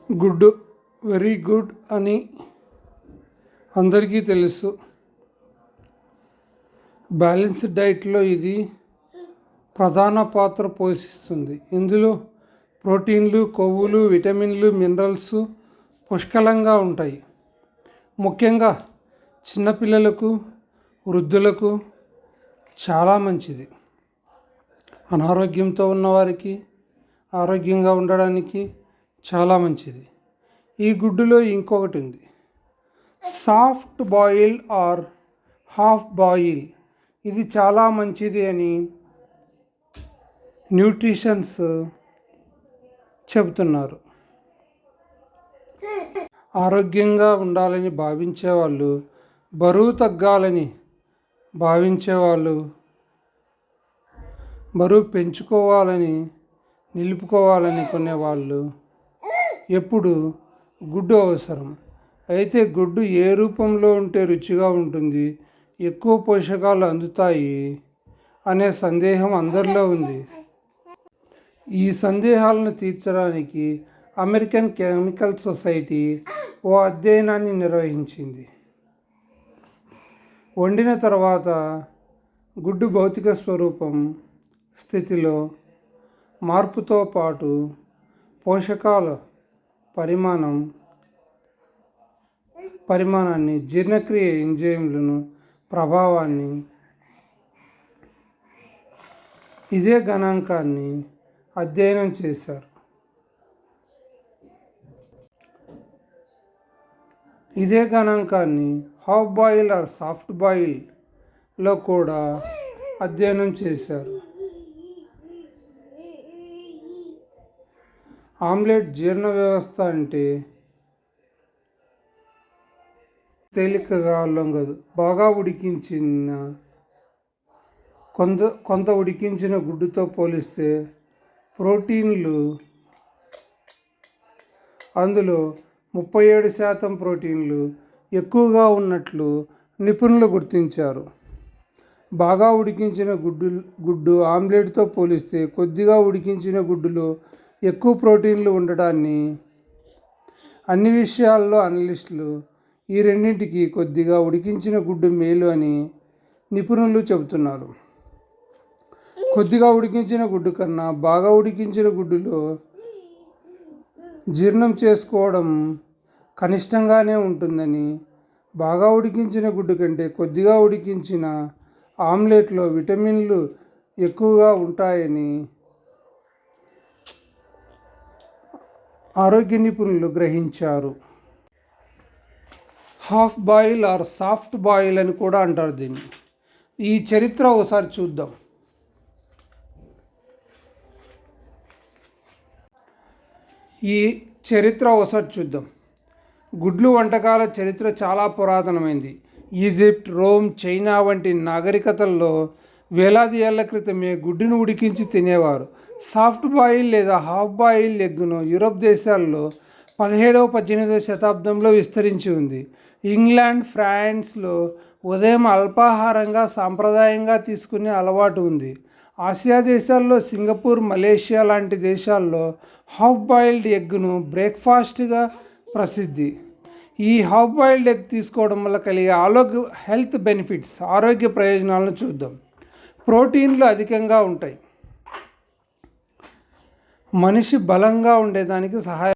Good, very good అని అందరికీ తెలుసు. బ్యాలెన్స్డ్ డైట్లో ఇది ప్రధాన పాత్ర పోషిస్తుంది. ఇందులో ప్రోటీన్లు, కొవ్వులు, విటమిన్లు, మినరల్స్ పుష్కలంగా ఉంటాయి. ముఖ్యంగా చిన్నపిల్లలకు, వృద్ధులకు చాలా మంచిది. అనారోగ్యంతో ఉన్నవారికి ఆరోగ్యంగా ఉండడానికి చాలా మంచిది. ఈ గుడ్డులో ఇంకొకటి ఉంది, soft boil or half boil. ఇది చాలా మంచిది అని న్యూట్రిషన్స్ చెబుతున్నారు. ఆరోగ్యంగా ఉండాలని భావించేవాళ్ళు, బరువు తగ్గాలని భావించేవాళ్ళు, బరువు పెంచుకోవాలని నిలుపుకోవాలని కొనేవాళ్ళు ఎప్పుడు గుడ్డు అవసరం. అయితే గుడ్డు ఏ రూపంలో ఉంటే రుచిగా ఉంటుంది, ఎక్కువ పోషకాలు అందుతాయి అనే సందేహం అందరిలో ఉంది. ఈ సందేహాలను తీర్చడానికి అమెరికన్ కెమికల్ సొసైటీ ఓ అధ్యయనాన్ని నిర్వహించింది. వండిన తర్వాత గుడ్డు భౌతిక స్వరూపం, స్థితిలో మార్పుతో పాటు పోషకాల పరిమాణాన్ని, జీర్ణక్రియ ఎంజైమ్లను ప్రభావాన్ని, ఇదే గణాంకాన్ని అధ్యయనం చేశారు. ఇదే గణాంకాన్ని హాఫ్ బాయిల్ ఆర్ సాఫ్ట్ బాయిల్లో కూడా అధ్యయనం చేశారు. ఆమ్లెట్ జీర్ణ వ్యవస్థ అంటే తేలికగా లొంగదు. బాగా ఉడికించిన కొంత ఉడికించిన గుడ్డుతో పోలిస్తే ప్రోటీన్లు, అందులో 37% ప్రోటీన్లు ఎక్కువగా ఉన్నట్లు నిపుణులు గుర్తించారు. బాగా ఉడికించిన గుడ్డు ఆమ్లెట్తో పోలిస్తే కొద్దిగా ఉడికించిన గుడ్డులో ఎక్కువ ప్రోటీన్లు ఉండడాన్ని అన్ని విషయాల్లో అనలిస్టులు ఈ రెండింటికి కొద్దిగా ఉడికించిన గుడ్డు మేలు అని నిపుణులు చెబుతున్నారు. కొద్దిగా ఉడికించిన గుడ్డు కన్నా బాగా ఉడికించిన గుడ్డులో జీర్ణం చేసుకోవడం కనిష్టంగానే ఉంటుందని, బాగా ఉడికించిన గుడ్డు కంటే కొద్దిగా ఉడికించిన ఆమ్లెట్లో విటమిన్లు ఎక్కువగా ఉంటాయని ఆరోగ్య నిపుణులు గ్రహించారు. Half boil or soft boil అని కూడా అంటారు దీన్ని. ఈ చరిత్ర ఒకసారి చూద్దాం. గుడ్లు వంటకాల చరిత్ర చాలా పురాతనమైంది. ఈజిప్ట్, రోమ్, చైనా వంటి నాగరికతల్లో వేలాది ఏళ్ల క్రితమే గుడ్డును ఉడికించి తినేవారు. సాఫ్ట్ బాయిల్ లేదా హాఫ్ బాయిల్ ఎగ్గును యూరప్ దేశాల్లో 17వ 18వ శతాబ్దంలో విస్తరించి ఉంది. ఇంగ్లాండ్, ఫ్రాన్స్లో ఉదయం అల్పాహారంగా సాంప్రదాయంగా తీసుకునే అలవాటు ఉంది. ఆసియా దేశాల్లో సింగపూర్, మలేషియా లాంటి దేశాల్లో హాఫ్ బాయిల్డ్ ఎగ్గును బ్రేక్ఫాస్ట్గా ప్రసిద్ధి. ఈ హాఫ్ బాయిల్డ్ ఎగ్ తీసుకోవడం వల్ల కలిగే హెల్త్ బెనిఫిట్స్, ఆరోగ్య ప్రయోజనాలను చూద్దాం. ప్రోటీన్లు అధికంగా ఉంటాయి. మనిషి బలంగా ఉండేదానికి